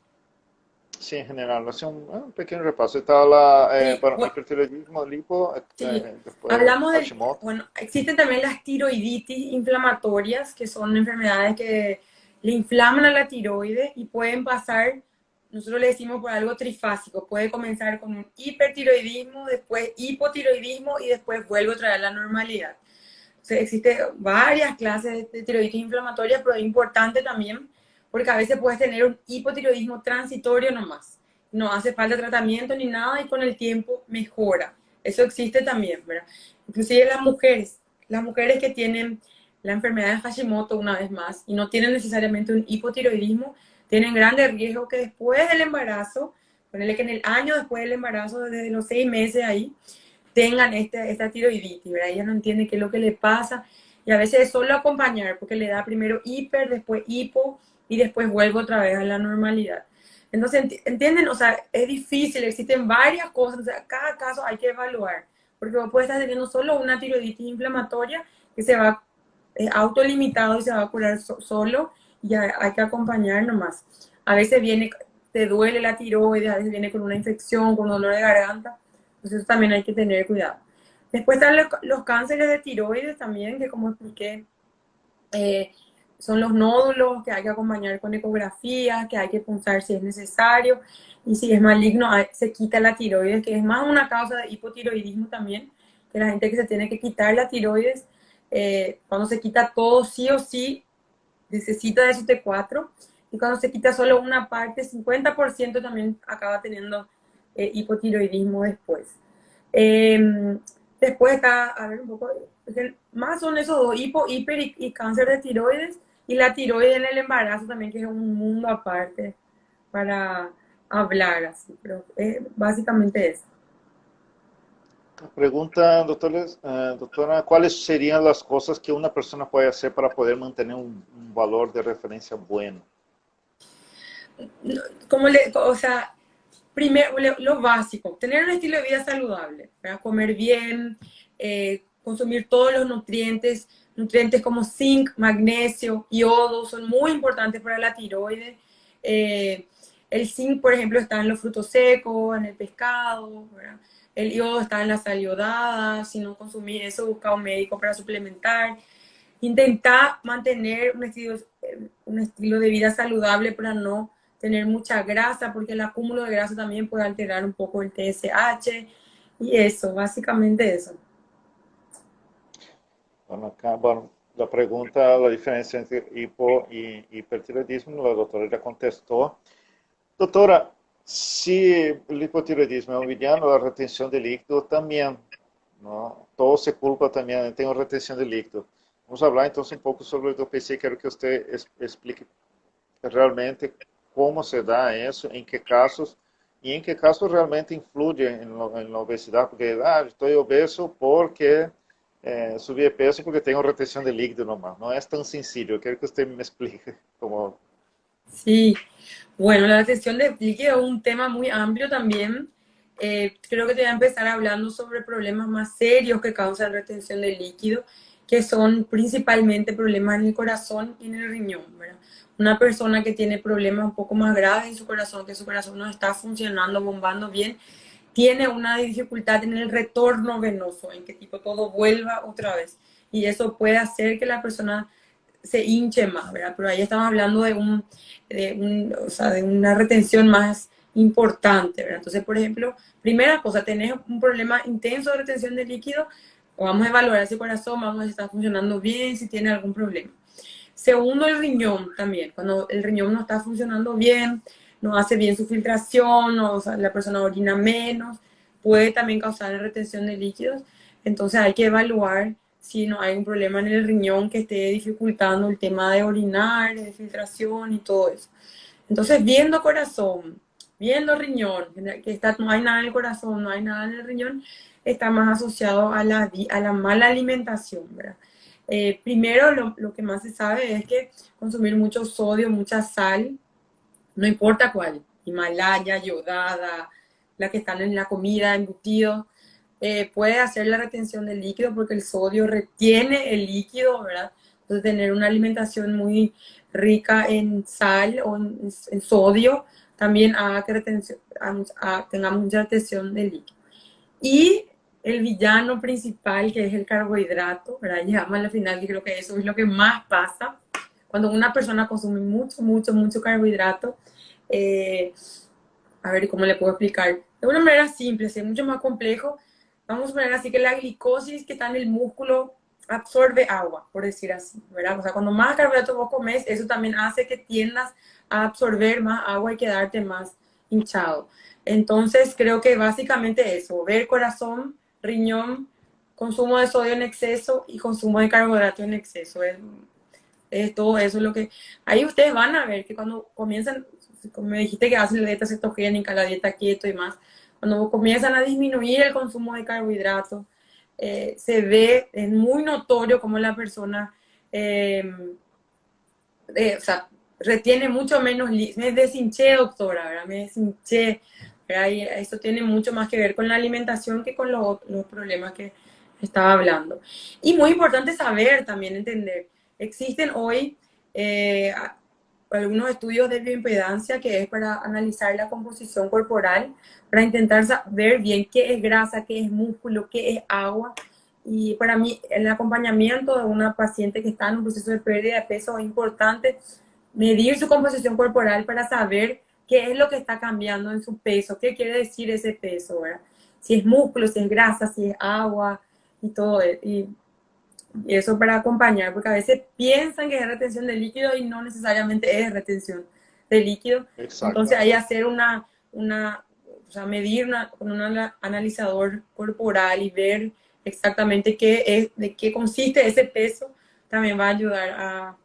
Sí, en general, hace un pequeño repaso. Está la, sí, bueno, bueno, hipertiroidismo, lipo, sí. después Hablamos del, Hashimoto. bueno, existen también las tiroiditis inflamatorias, que son enfermedades que le inflaman a la tiroides y pueden pasar, nosotros le decimos por algo trifásico, puede comenzar con un hipertiroidismo, después hipotiroidismo y después vuelve otra vez a la normalidad. O sea, existen varias clases de tiroiditis inflamatoria, pero es importante también porque a veces puedes tener un hipotiroidismo transitorio nomás. No hace falta tratamiento ni nada y con el tiempo mejora. Eso existe también, ¿verdad? Inclusive las mujeres que tienen la enfermedad de Hashimoto una vez más y no tienen necesariamente un hipotiroidismo, tienen grandes riesgos que después del embarazo, ponerle que en el año después del embarazo, desde los 6 meses ahí, tengan esta tiroiditis, ¿verdad? Ella no entiende qué es lo que le pasa y a veces es solo acompañar porque le da primero hiper, después hipo y después vuelve otra vez a la normalidad. Entonces, ¿entienden? O sea, es difícil, existen varias cosas, o sea, cada caso hay que evaluar, porque vos puedes estar teniendo solo una tiroiditis inflamatoria que se va autolimitado y se va a curar solo y hay que acompañar nomás. A veces viene, te duele la tiroides, a veces viene con una infección, con dolor de garganta, entonces eso también hay que tener cuidado. Después están los cánceres de tiroides también, que como expliqué, eh, son los nódulos que hay que acompañar con ecografía, que hay que punzar si es necesario, y si es maligno se quita la tiroides, que es más una causa de hipotiroidismo también, que la gente que se tiene que quitar la tiroides, cuando se quita todo sí o sí, necesita de su T4, y cuando se quita solo una parte, 50% también acaba teniendo hipotiroidismo después. Eh, Después está, a ver un poco, más son esos dos, hiper y cáncer de tiroides, y la tiroides en el embarazo también, que es un mundo aparte para hablar así, pero básicamente eso. Pregunta, doctora, ¿cuáles serían las cosas que una persona puede hacer para poder mantener un valor de referencia bueno? O sea, primero, lo básico, tener un estilo de vida saludable, ¿verdad? Comer bien, consumir todos los nutrientes, nutrientes como zinc, magnesio, yodo, son muy importantes para la tiroides. El zinc, por ejemplo, está en los frutos secos, en el pescado, ¿verdad? El yodo está en la sal iodada, si no consumir eso, busca un médico para suplementar. Intentar mantener un estilo de vida saludable para no tener mucha grasa, porque el acúmulo de grasa también puede alterar un poco el TSH y eso, básicamente eso. Bueno, acá, bueno, la pregunta, la diferencia entre hipo y hipertiroidismo, la doctora ya contestó. Doctora, si el hipotiroidismo es un villano, la retención de líquido también, ¿no? Todo se culpa también, tengo retención de líquido. Vamos a hablar entonces un poco sobre el DPC, quiero que usted explique realmente cómo se da eso, en qué casos, y en qué casos realmente influye en la obesidad, porque estoy obeso porque subí de peso porque tengo retención de líquido nomás, no es tan sencillo, quiero que usted me explique cómo. Sí, bueno, la retención de líquido es un tema muy amplio también. Creo que te voy a empezar hablando sobre problemas más serios que causan retención de líquido, que son principalmente problemas en el corazón y en el riñón, ¿verdad? Una persona que tiene problemas un poco más graves en su corazón, que su corazón no está funcionando, bombando bien, tiene una dificultad en el retorno venoso, en que tipo todo vuelva otra vez. Y eso puede hacer que la persona se hinche más, ¿verdad? Pero ahí estamos hablando o sea, de una retención más importante, ¿verdad? Entonces, por ejemplo, primera cosa, tenés un problema intenso de retención de líquido, o vamos a evaluar ese corazón, vamos a ver si está funcionando bien, si tiene algún problema. Segundo, el riñón también. Cuando el riñón no está funcionando bien, no hace bien su filtración, o sea, la persona orina menos, puede también causar retención de líquidos. Entonces hay que evaluar si no hay un problema en el riñón que esté dificultando el tema de orinar, de filtración y todo eso. Entonces, viendo corazón, viendo riñón, que está, no hay nada en el corazón, no hay nada en el riñón, está más asociado a la mala alimentación, ¿verdad? Primero, lo que más se sabe es que consumir mucho sodio, mucha sal, no importa cuál, Himalaya, yodada, la que están en la comida, embutido, puede hacer la retención del líquido porque el sodio retiene el líquido, ¿verdad? Entonces, tener una alimentación muy rica en sal o en sodio también haga que tengamos mucha retención del líquido. Y el villano principal, que es el carbohidrato, ¿verdad? Llegamos a la final y creo que eso es lo que más pasa. Cuando una persona consume mucho carbohidrato, eh, a ver cómo le puedo explicar. De una manera simple, es mucho más complejo. Vamos a poner así que la glicosis que está en el músculo absorbe agua, por decir así, ¿verdad? O sea, cuando más carbohidratos vos comes, eso también hace que tiendas a absorber más agua y quedarte más hinchado. Entonces, creo que básicamente eso, ver corazón, riñón, consumo de sodio en exceso y consumo de carbohidrato en exceso. Es todo eso lo que... Ahí ustedes van a ver que cuando comienzan, como me dijiste que hacen la dieta cetogénica, la dieta keto y más, cuando comienzan a disminuir el consumo de carbohidratos, se ve, es muy notorio como la persona, o sea, retiene mucho menos, me deshinché, doctora, ¿verdad? Me deshinché, ¿verdad? Y eso tiene mucho más que ver con la alimentación que con los problemas que estaba hablando. Y muy importante saber, también entender, existen hoy eh, algunos estudios de bioimpedancia que es para analizar la composición corporal, para intentar ver bien qué es grasa, qué es músculo, qué es agua. Y para mí, el acompañamiento de una paciente que está en un proceso de pérdida de peso es importante medir su composición corporal para saber qué es lo que está cambiando en su peso, qué quiere decir ese peso, ¿verdad? Si es músculo, si es grasa, si es agua y todo. Y eso para acompañar, porque a veces piensan que es retención de líquido y no necesariamente es retención de líquido. Entonces hay que Exactamente. hacer o sea, medir con un analizador corporal y ver exactamente de qué consiste ese peso, también va a ayudar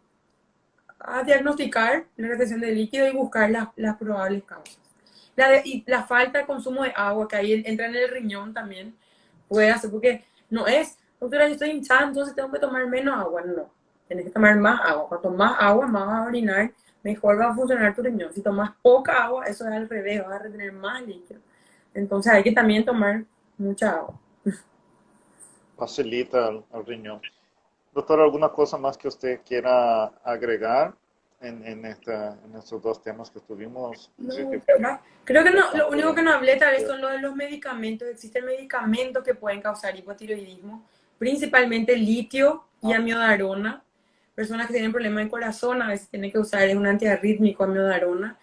a diagnosticar la retención de líquido y buscar las probables causas. Y la falta de consumo de agua, que ahí entra en el riñón también, puede hacer, porque no es, doctora, yo estoy hinchada, entonces tengo que tomar menos agua, no. Tienes que tomar más agua. Cuanto más agua, más vas a orinar, mejor va a funcionar tu riñón. Si tomas poca agua, eso es al revés, vas a retener más líquido. Entonces hay que también tomar mucha agua. Facilita al riñón. Doctor, ¿alguna cosa más que usted quiera agregar en estos dos temas que estuvimos? Creo No, que creo que no, lo único bastante. que no hablé tal vez son lo de los medicamentos. Existen medicamentos que pueden causar hipotiroidismo, principalmente litio y Ah, amiodarona. Personas que tienen problemas de corazón a veces tienen que usar es un antiarrítmico amiodarona.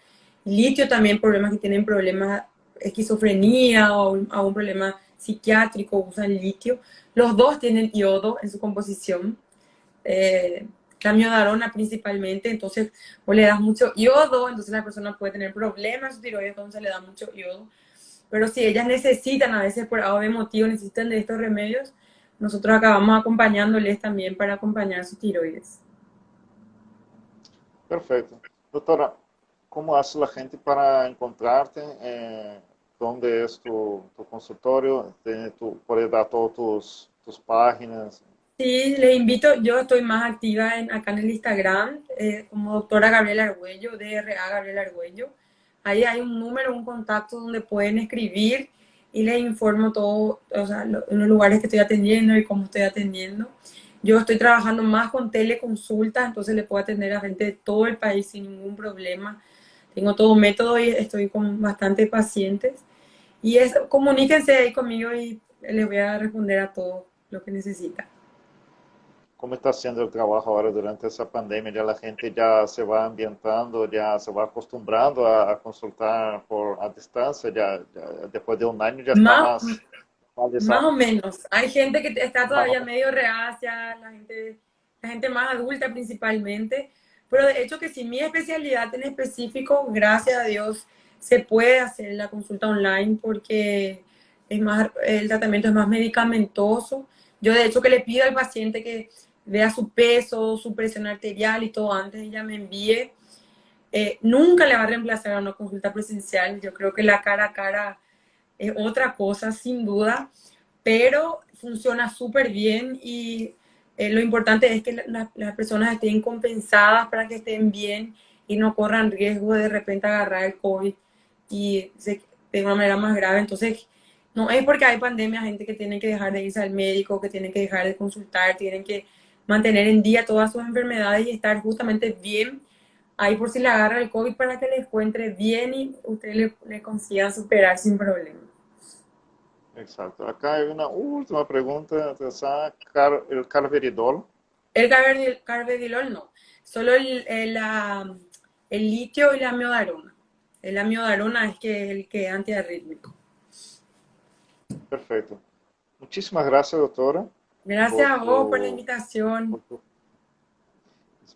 Litio también, problemas que tienen problemas esquizofrenia o a un problema psiquiátrico usan litio. Los dos tienen yodo en su composición. La miodarona principalmente, entonces o le das mucho yodo, entonces la persona puede tener problemas en su tiroides, entonces le da mucho yodo. Pero si ellas necesitan, a veces por algo de motivo, necesitan de estos remedios, nosotros acabamos acompañándoles también para acompañar su tiroides. perfecto. Doctora, ¿cómo hace la gente para encontrarte? ¿Dónde es tu consultorio? ¿Puedes dar todas tus páginas? Sí, les invito, yo estoy más activa acá en el Instagram, como doctora Gabriela Argüello, DRA Gabriela Argüello. Ahí hay un número, un contacto donde pueden escribir y les informo todo, o sea, en los lugares que estoy atendiendo y cómo estoy atendiendo. Yo estoy trabajando más con teleconsultas, entonces le puedo atender a gente de todo el país sin ningún problema. Tengo todo método y estoy con bastantes pacientes. Y comuníquense ahí conmigo y les voy a responder a todo lo que necesitan. ¿Cómo está haciendo el trabajo ahora durante esa pandemia? Ya la gente ya se va ambientando, ya se va acostumbrando a consultar a distancia, después de un año ya está Más, más más o menos. Hay gente que está más o todavía menos. medio reacia, la gente más adulta principalmente, pero de hecho que si mi especialidad en específico, gracias a Dios, se puede hacer la consulta online porque es más, el tratamiento es más medicamentoso. Yo de hecho que le pido al paciente que vea su peso, su presión arterial y todo antes ella me envíe. Nunca le va a reemplazar a una consulta presencial. Yo creo que la cara a cara es otra cosa, sin duda, pero funciona súper bien y lo importante es que las personas estén compensadas para que estén bien y no corran riesgo de repente agarrar el COVID y de una manera más grave. Entonces, no es porque hay pandemia, gente que tiene que dejar de irse al médico, que tienen que dejar de consultar, tienen que mantener en día todas sus enfermedades y estar justamente bien ahí por si le agarra el COVID para que le encuentre bien y ustedes le consigan superar sin problema. Exacto. Acá hay una última pregunta. El carvedilol. El carvedilol no, solo el litio y la amiodarona. El amiodarona es que el que es antiarrítmico. Perfecto. Muchísimas gracias, doctora, Gracias por a vos por la tu, invitación. por tu,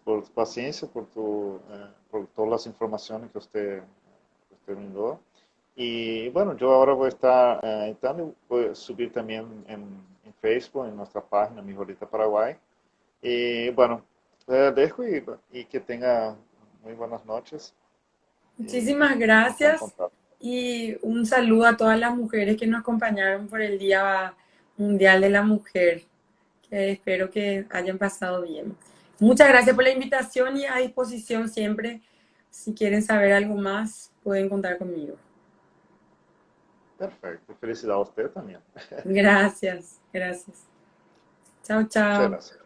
por tu paciencia, por todas las informaciones que usted brindó. Y bueno, yo ahora voy a estar entrando, voy a subir también en Facebook, en nuestra página Mi Jorita Paraguay. Y bueno, dejo y que tenga muy buenas noches y Muchísimas estamos en gracias contacto. y un saludo a todas las mujeres que nos acompañaron por el Día Mundial de la Mujer, que espero que hayan pasado bien. Muchas gracias por la invitación y a disposición siempre. Si quieren saber algo más, pueden contar conmigo. Perfecto. Felicidad a usted también. Gracias, gracias. Chao, Muchas chao. gracias.